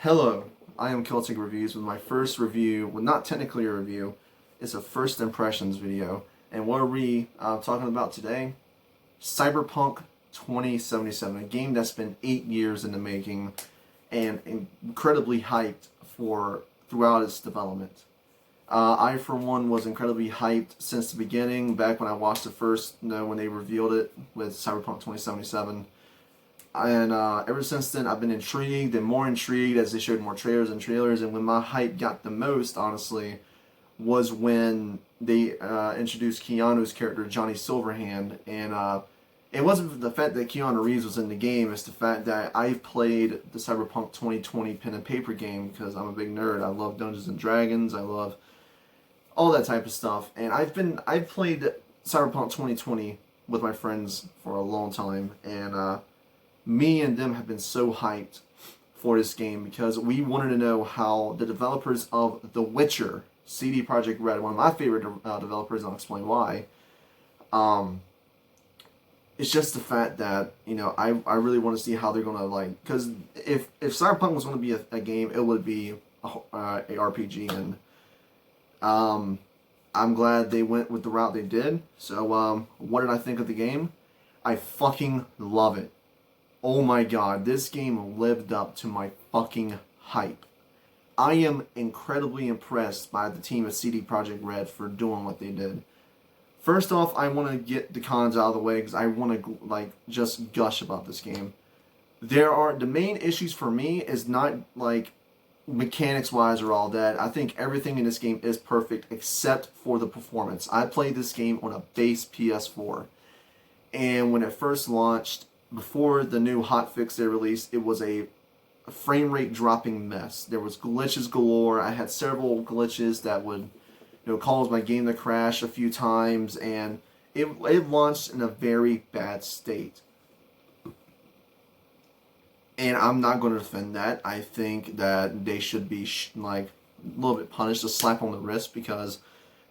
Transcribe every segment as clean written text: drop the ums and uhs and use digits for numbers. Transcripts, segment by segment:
Hello, I am Celtic Reviews with my first review, well not technically a review, it's a first impressions video. And what are we talking about today? Cyberpunk 2077, a game that's been 8 years in the making and incredibly hyped for throughout its development. I, for one, was incredibly hyped since the beginning, back when I watched it first, when they revealed it with Cyberpunk 2077. And ever since then, I've been intrigued and more intrigued as they showed more trailers and trailers. And when my hype got the most, honestly, was when they introduced Keanu's character, Johnny Silverhand. And it wasn't the fact that Keanu Reeves was in the game, it's the fact that I've played the Cyberpunk 2020 pen and paper game because I'm a big nerd. I love Dungeons and Dragons. I love all that type of stuff. And I've played Cyberpunk 2020 with my friends for a long time. And me and them have been so hyped for this game because we wanted to know how the developers of The Witcher, CD Projekt Red, one of my favorite developers, and I'll explain why. It's just the fact that, I really want to see how they're going to, because if Cyberpunk was going to be a game, it would be a RPG, and I'm glad they went with the route they did. So, what did I think of the game? I fucking love it. Oh my god, this game lived up to my fucking hype. I am incredibly impressed by the team at CD Projekt Red for doing what they did. First off, I want to get the cons out of the way because I want to just gush about this game. The main issues for me is not mechanics wise or all that. I think everything in this game is perfect except for the performance. I played this game on a base PS4, and when it first launched, before the new hotfix they released, it was a frame rate dropping mess. There was glitches galore. I had several glitches that would, cause my game to crash a few times, and it launched in a very bad state. And I'm not going to defend that. I think that they should be a little bit punished, a slap on the wrist, because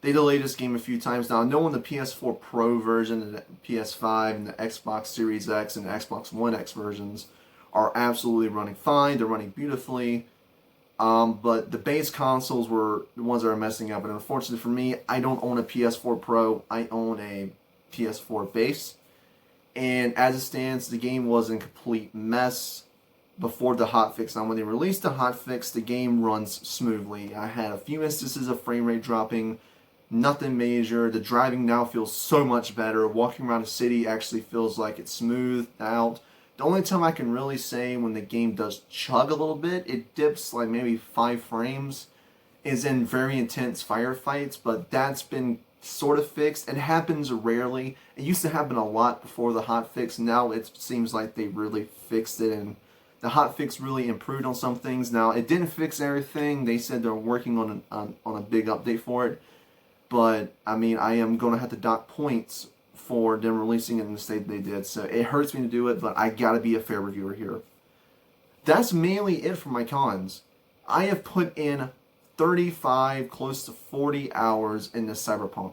they delayed this game a few times now. Knowing the PS4 Pro version and the PS5 and the Xbox Series X and the Xbox One X versions are absolutely running fine. They're running beautifully. But the base consoles were the ones that are messing up. And unfortunately for me, I don't own a PS4 Pro. I own a PS4 base. And as it stands, the game was in complete mess before the hotfix. Now, when they released the hotfix, the game runs smoothly. I had a few instances of frame rate dropping. Nothing major. The driving now feels so much better. Walking around the city actually feels like it's smoothed out. The only time I can really say when the game does chug a little bit, it dips like maybe 5 frames, is in very intense firefights, but that's been sort of fixed. It happens rarely. It used to happen a lot before the hotfix. Now it seems like they really fixed it, and the hotfix really improved on some things. Now, it didn't fix everything. They said they're working on a big update for it. But, I mean, I am going to have to dock points for them releasing it in the state they did. So it hurts me to do it, but I got to be a fair reviewer here. That's mainly it for my cons. I have put in 35, close to 40 hours in this Cyberpunk.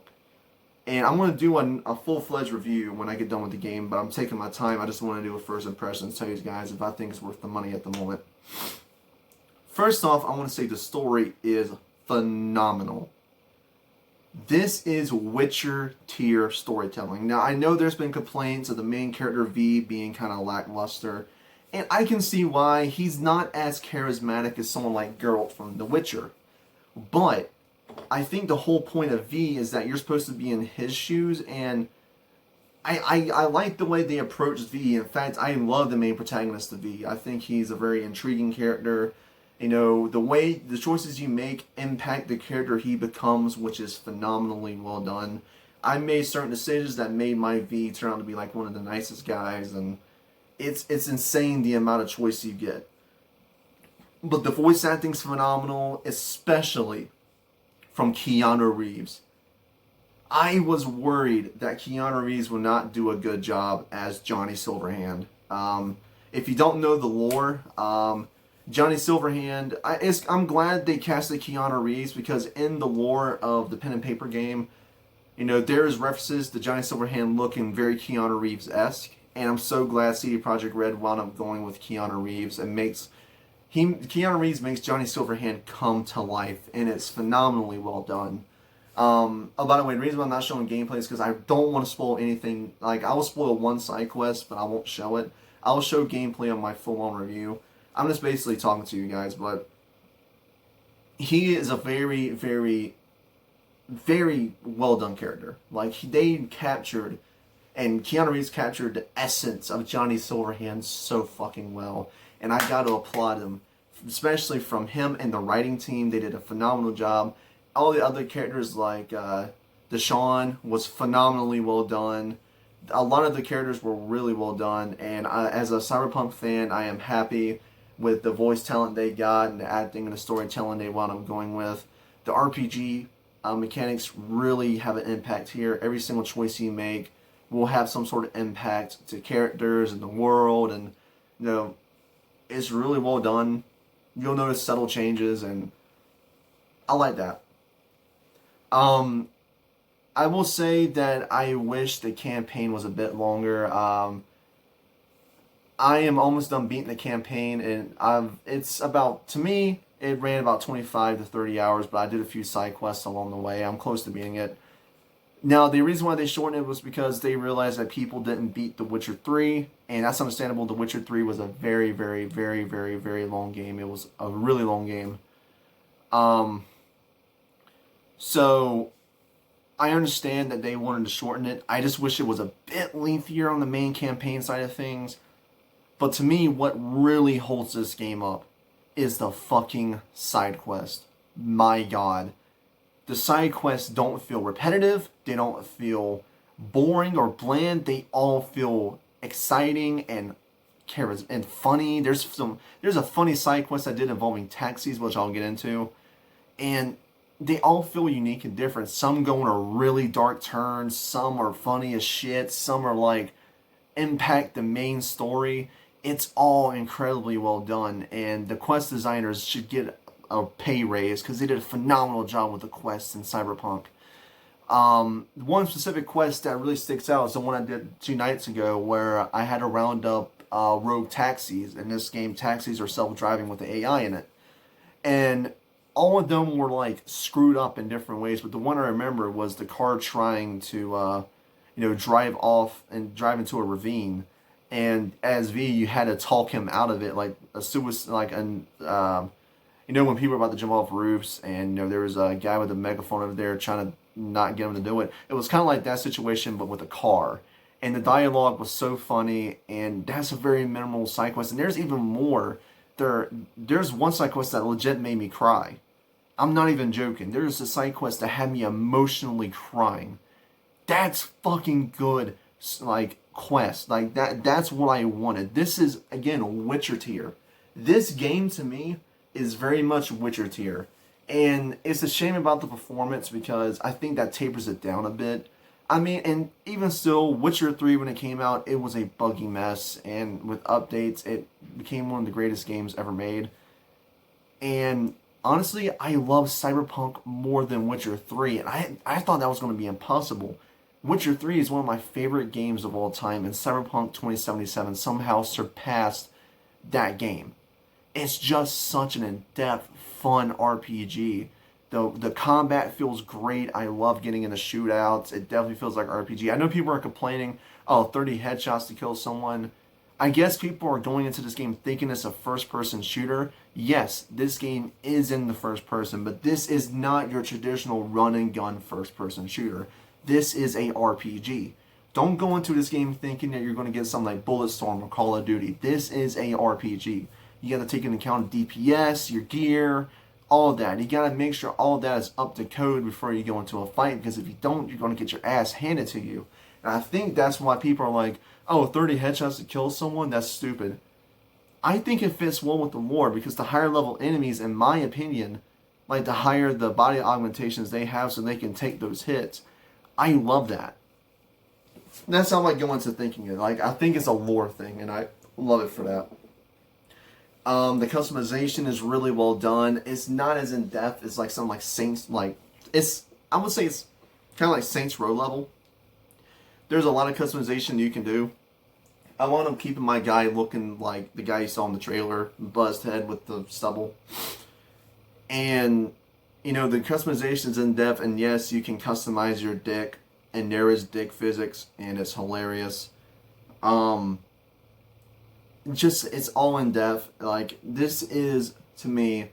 And I'm going to do a full-fledged review when I get done with the game, but I'm taking my time. I just want to do a first impressions, tell you guys if I think it's worth the money at the moment. First off, I want to say the story is phenomenal. This is Witcher tier storytelling. Now, I know there's been complaints of the main character V being kind of lackluster, and I can see why. He's not as charismatic as someone like Geralt from The Witcher. But I think the whole point of V is that you're supposed to be in his shoes, and I like the way they approach V. In fact, I love the main protagonist of V. I think he's a very intriguing character. The way the choices you make impact the character he becomes, which is phenomenally well done. I made certain decisions that made my V turn out to be like one of the nicest guys, and it's insane the amount of choice you get. But the voice acting's phenomenal, especially from Keanu Reeves. I was worried that Keanu Reeves would not do a good job as Johnny Silverhand. If you don't know the lore, Johnny Silverhand, I'm glad they casted Keanu Reeves because in the lore of the pen and paper game, there's references to Johnny Silverhand looking very Keanu Reeves-esque, and I'm so glad CD Projekt Red wound up going with Keanu Reeves. It makes Keanu Reeves makes Johnny Silverhand come to life, and it's phenomenally well done. Oh, by the way, the reason why I'm not showing gameplay is because I don't want to spoil anything. Like, I will spoil one side quest, but I won't show it. I will show gameplay on my full-on review. I'm just basically talking to you guys, but he is a very, very, very well done character. Like, they captured, and Keanu Reeves captured the essence of Johnny Silverhand so fucking well. And I got to applaud him, especially from him and the writing team. They did a phenomenal job. All the other characters like Deshaun was phenomenally well done. A lot of the characters were really well done, and as a Cyberpunk fan, I am happy with the voice talent they got and the acting and the storytelling they wound up going with. The RPG mechanics really have an impact here. Every single choice you make will have some sort of impact to characters and the world, and it's really well done. You'll notice subtle changes, and I like that. I will say that I wish the campaign was a bit longer. I am almost done beating the campaign, and it's about, to me, it ran about 25 to 30 hours, but I did a few side quests along the way. I'm close to beating it. Now, the reason why they shortened it was because they realized that people didn't beat The Witcher 3, and that's understandable. The Witcher 3 was a very, very, very, very, very long game. It was a really long game. So I understand that they wanted to shorten it. I just wish it was a bit lengthier on the main campaign side of things. But to me, what really holds this game up is the fucking side quest. My God. The side quests don't feel repetitive. They don't feel boring or bland. They all feel exciting and funny. There's a funny side quest I did involving taxis, which I'll get into. And they all feel unique and different. Some go in a really dark turn. Some are funny as shit. Some are like impact the main story. It's all incredibly well done, and the quest designers should get a pay raise because they did a phenomenal job with the quests in Cyberpunk. One specific quest that really sticks out is the one I did 2 nights ago, where I had to round up rogue taxis. In this game, taxis are self-driving with the AI in it, and all of them were like screwed up in different ways. But the one I remember was the car trying to, drive off and drive into a ravine. And as V, you had to talk him out of it, like a suicide, when people are about to jump off roofs, and there was a guy with a megaphone over there trying to not get him to do it. It was kind of like that situation, but with a car. And the dialogue was so funny, and that's a very minimal side quest. And there's even more. There's one side quest that legit made me cry. I'm not even joking. There's a side quest that had me emotionally crying. That's fucking good, quest. That's what I wanted. This is, again, Witcher tier. This game, to me, is very much Witcher tier. And it's a shame about the performance because I think that tapers it down a bit. I mean, and even still, Witcher 3, when it came out, it was a buggy mess. And with updates, it became one of the greatest games ever made. And honestly, I love Cyberpunk more than Witcher 3. And I thought that was going to be impossible. Witcher 3 is one of my favorite games of all time, and Cyberpunk 2077 somehow surpassed that game. It's just such an in-depth, fun RPG. The combat feels great. I love getting into shootouts. It definitely feels like RPG. I know people are complaining, 30 headshots to kill someone. I guess people are going into this game thinking it's a first-person shooter. Yes, this game is in the first person, but this is not your traditional run-and-gun first-person shooter. This is a RPG. Don't go into this game thinking that you're going to get something like Bulletstorm or Call of Duty. This is a RPG. You got to take into account DPS, your gear, all of that. You got to make sure all of that is up to code before you go into a fight, because if you don't, you're going to get your ass handed to you. And I think that's why people are like, 30 headshots to kill someone? That's stupid. I think it fits well with the lore, because the higher level enemies, in my opinion, the higher the body augmentations they have so they can take those hits. I love that. That's how I go into thinking it. I think it's a lore thing, and I love it for that. The customization is really well done. It's not as in depth as something like Saints. I would say it's kind of like Saints Row level. There's a lot of customization you can do. I wound up keeping my guy looking like the guy you saw in the trailer, buzzed head with the stubble. And, the customization's in depth, and yes, you can customize your dick, and there is dick physics, and it's hilarious. It's all in depth. Like, this is, to me,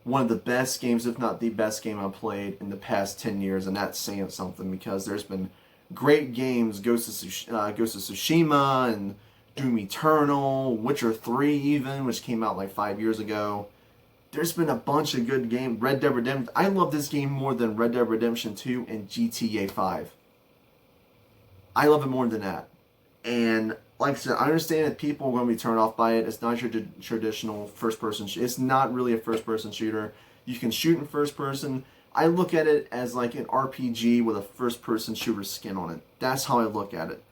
one of the best games, if not the best game I've played in the past 10 years, and that's saying something because there's been great games, Ghost of Tsushima and Doom Eternal, Witcher 3 even, which came out like 5 years ago. There's been a bunch of good games. Red Dead Redemption. I love this game more than Red Dead Redemption 2 and GTA 5. I love it more than that. And like I said, I understand that people are going to be turned off by it. It's not your traditional first-person. It's not really a first-person shooter. You can shoot in first person. I look at it as like an RPG with a first-person shooter skin on it. That's how I look at it.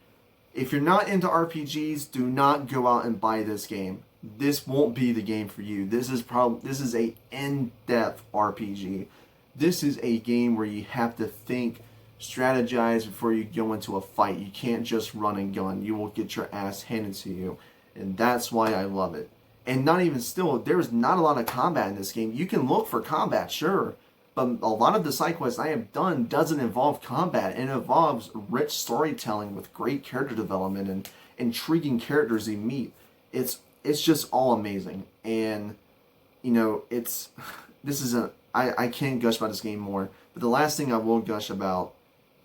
If you're not into RPGs, do not go out and buy this game. This won't be the game for you. This is a in-depth RPG. This is a game where you have to think, strategize before you go into a fight. You can't just run and gun. You will get your ass handed to you. And that's why I love it. And not even still, there's not a lot of combat in this game. You can look for combat, sure. But a lot of the side quests I have done doesn't involve combat. It involves rich storytelling with great character development and intriguing characters you meet. It's just all amazing. And, I can't gush about this game more. But the last thing I will gush about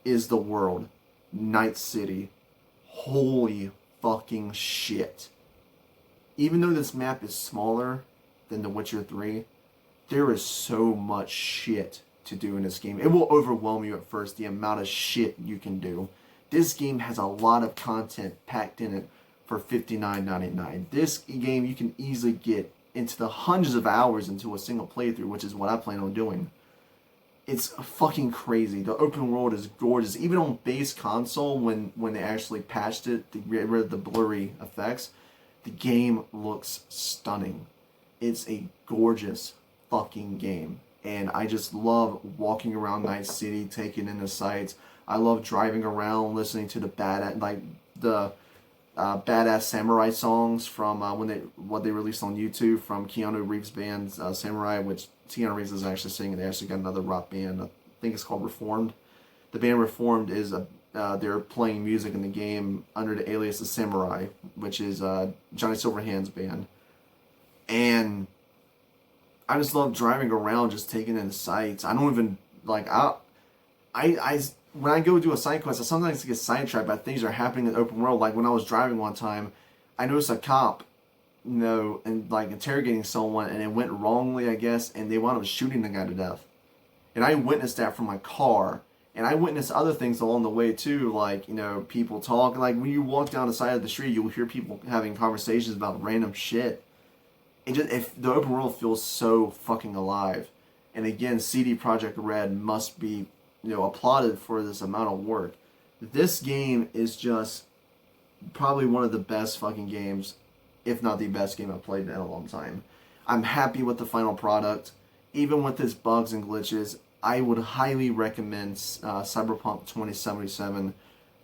is the world. Night City. Holy fucking shit. Even though this map is smaller than The Witcher 3, there is so much shit to do in this game. It will overwhelm you at first, the amount of shit you can do. This game has a lot of content packed in it for $59.99. This game you can easily get into the hundreds of hours into a single playthrough, which is what I plan on doing. It's fucking crazy. The open world is gorgeous. Even on base console, when they actually patched it to get rid of the blurry effects, the game looks stunning. It's a gorgeous fucking game. And I just love walking around Night City, taking in the sights. I love driving around, listening to the badass samurai songs from what they released on YouTube from Keanu Reeves' band Samurai, which Keanu Reeves is actually singing. They actually got another rock band. I think it's called Reformed. The band Reformed is they're playing music in the game under the alias of Samurai, which is Johnny Silverhand's band. And I just love driving around, just taking in the sights. I don't even like when I go do a side quest, I sometimes get sidetracked by things that are happening in the open world. Like when I was driving one time, I noticed a cop, and like interrogating someone, and it went wrongly, I guess, and they wound up shooting the guy to death. And I witnessed that from my car. And I witnessed other things along the way too, like, people talking. Like when you walk down the side of the street, you'll hear people having conversations about random shit. If the open world feels so fucking alive. And again, CD Projekt Red must be, applauded for this amount of work. This game is just probably one of the best fucking games, if not the best game I've played in a long time. I'm happy with the final product. Even with its bugs and glitches, I would highly recommend Cyberpunk 2077.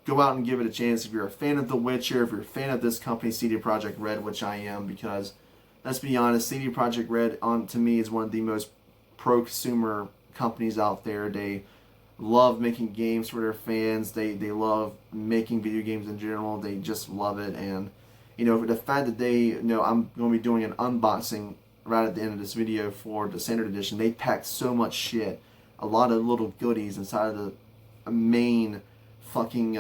Go out and give it a chance if you're a fan of The Witcher, if you're a fan of this company, CD Projekt Red, which I am, because let's be honest, CD Projekt Red, to me, is one of the most pro-consumer companies out there. They love making games for their fans. They love making video games in general. They just love it. And, the fact that I'm going to be doing an unboxing right at the end of this video for the standard edition. They packed so much shit. A lot of little goodies inside of the main fucking,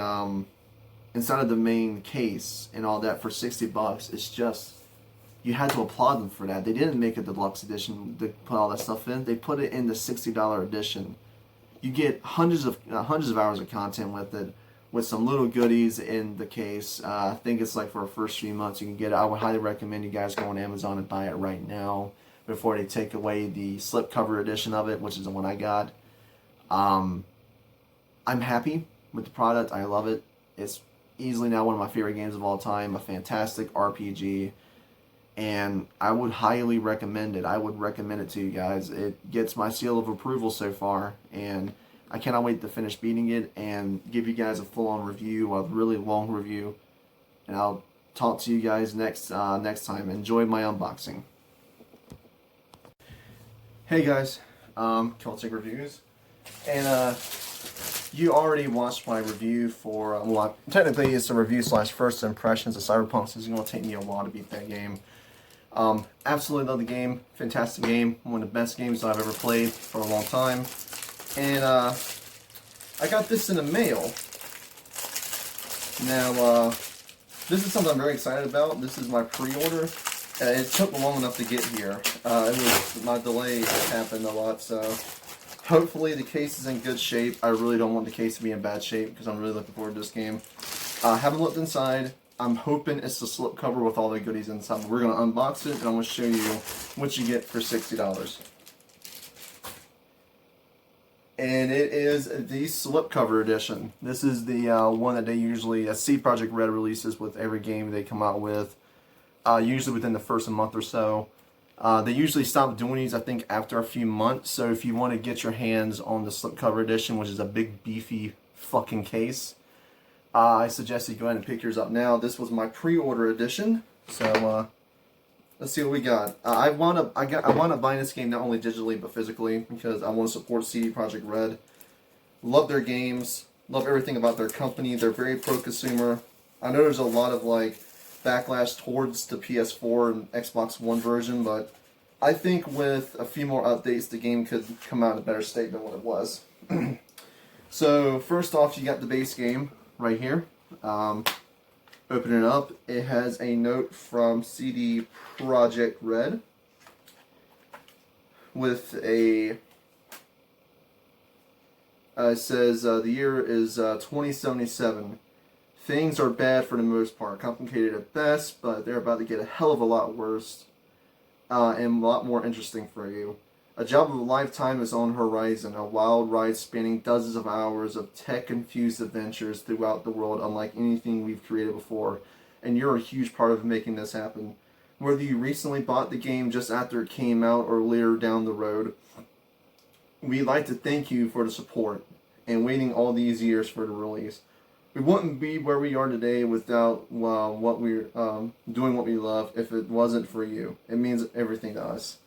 inside of the main case and all that for $60. It's just, you had to applaud them for that. They didn't make a deluxe edition to put all that stuff in. They put it in the $60 edition. You get hundreds of hours of content with it, with some little goodies in the case. I think it's like for the first few months you can get it. I would highly recommend you guys go on Amazon and buy it right now before they take away the slipcover edition of it, which is the one I got. I'm happy with the product. I love it. It's easily now one of my favorite games of all time. A fantastic RPG. And I would highly recommend it. I would recommend it to you guys. It gets my seal of approval so far, and I cannot wait to finish beating it and give you guys a full-on review, a really long review. And I'll talk to you guys next time. Enjoy my unboxing. Hey guys, Celtic Reviews, and you already watched my review for well, technically it's a review slash first impressions of Cyberpunk, so it's going to take me a while to beat that game. Absolutely love the game, fantastic game, one of the best games I've ever played for a long time, and I got this in the mail. Now, this is something I'm very excited about. This is my pre-order. It took long enough to get here. My delay happened a lot, so hopefully the case is in good shape. I really don't want the case to be in bad shape because I'm really looking forward to this game. Haven't looked inside. I'm hoping it's the slipcover with all the goodies inside. We're going to unbox it, and I'm going to show you what you get for $60. And it is the slipcover edition. This is the one that they usually, CD Projekt Red releases with every game they come out with, usually within the first month or so. They usually stop doing these, I think, after a few months. So if you want to get your hands on the slipcover edition, which is a big, beefy fucking case, I suggest you go ahead and pick yours up now. This was my pre-order edition. So let's see what we got. I wound up buying this game not only digitally but physically because I want to support CD Projekt Red. Love their games. Love everything about their company. They're very pro-consumer. I know there's a lot of backlash towards the PS4 and Xbox One version, but I think with a few more updates, the game could come out in a better state than what it was. So first off, you got the base game right here. Open it up. It has a note from CD Projekt Red with a it says the year is 2077. Things are bad for the most part, complicated at best, but they're about to get a hell of a lot worse and a lot more interesting for you. A job of a lifetime is on the horizon, a wild ride spanning dozens of hours of tech-infused adventures throughout the world unlike anything we've created before, and you're a huge part of making this happen. Whether you recently bought the game just after it came out or later down the road, we'd like to thank you for the support and waiting all these years for the release. We wouldn't be where we are today without what we're doing what we love if it wasn't for you. It means everything to us.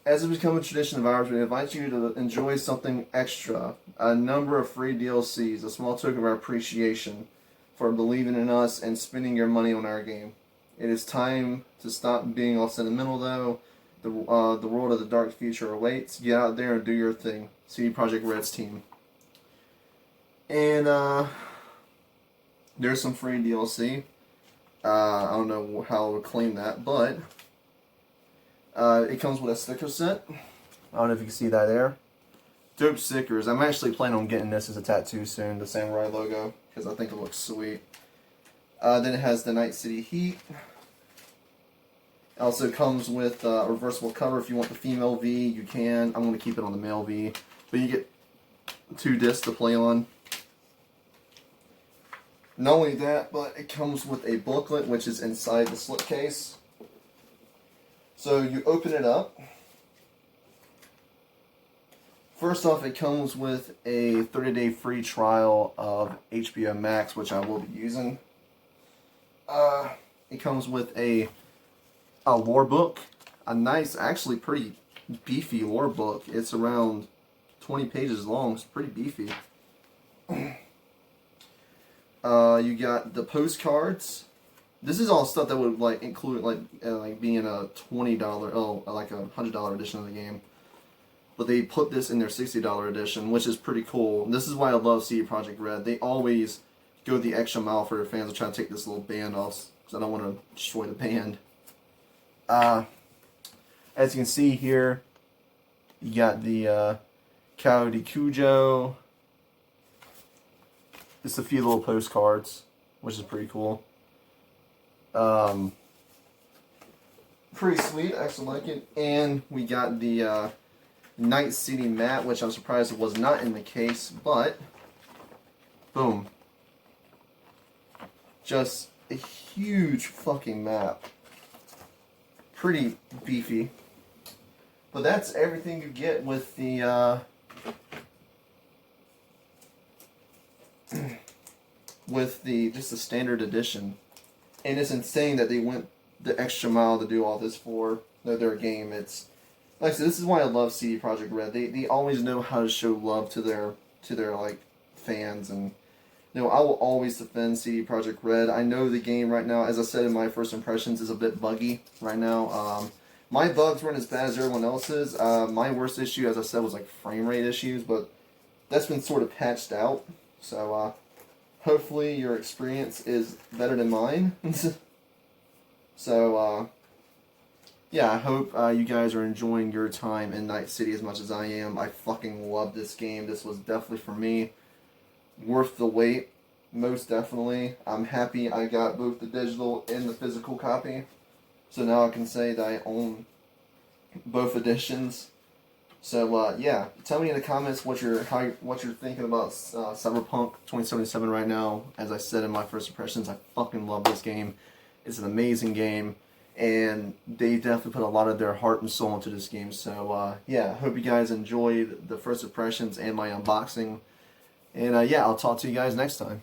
As it become a tradition of ours, we invite you to enjoy something extra, a number of free DLCs, a small token of our appreciation for believing in us and spending your money on our game. It is time to stop being all sentimental, though. The world of the dark future awaits. Get out there and do your thing. CD Projekt Red's team. And there's some free DLC. I don't know how I'll claim that, but it comes with a sticker set. I don't know if you can see that there. Dope stickers. I'm actually planning on getting this as a tattoo soon, the Samurai logo, because I think it looks sweet. Then it has the Night City Heat. It also comes with a reversible cover. If you want the female V, you can. I'm going to keep it on the male V. But you get 2 discs to play on. Not only that, but it comes with a booklet, which is inside the slipcase. So you open it up. First off, it comes with a 30-day free trial of HBO Max, which I will be using. It comes with a lore book, a nice, actually pretty beefy lore book. It's around 20 pages long. It's pretty beefy. You got the postcards. This is all stuff that would include being a $20 like a $100 edition of the game. But they put this in their $60 edition, which is pretty cool. This is why I love CD Projekt Red. They always go the extra mile for their fans. I'm trying to take this little band off because I don't want to destroy the band. As you can see here, you got the Coyote Cujo. Just a few little postcards, which is pretty cool. Pretty sweet, I actually like it. And we got the Night City map, which I'm surprised it was not in the case, but boom. Just a huge fucking map. Pretty beefy. But that's everything you get with the just the standard edition. And it's insane that they went the extra mile to do all this for their game. It's like I said, this is why I love CD Projekt Red. They always know how to show love to their like fans, and I will always defend CD Projekt Red. I know the game right now, as I said in my first impressions, is a bit buggy right now. My bugs weren't as bad as everyone else's. My worst issue, as I said, was like frame rate issues, but that's been sort of patched out. So hopefully your experience is better than mine. So yeah, I hope you guys are enjoying your time in Night City as much as I am. I fucking love this game. This was definitely for me worth the wait, most definitely. I'm happy I got both the digital and the physical copy. So now I can say that I own both editions. So yeah, tell me in the comments what you're thinking about Cyberpunk 2077 right now. As I said in my first impressions, I fucking love this game. It's an amazing game, and they definitely put a lot of their heart and soul into this game. So yeah, I hope you guys enjoyed the first impressions and my unboxing. And yeah, I'll talk to you guys next time.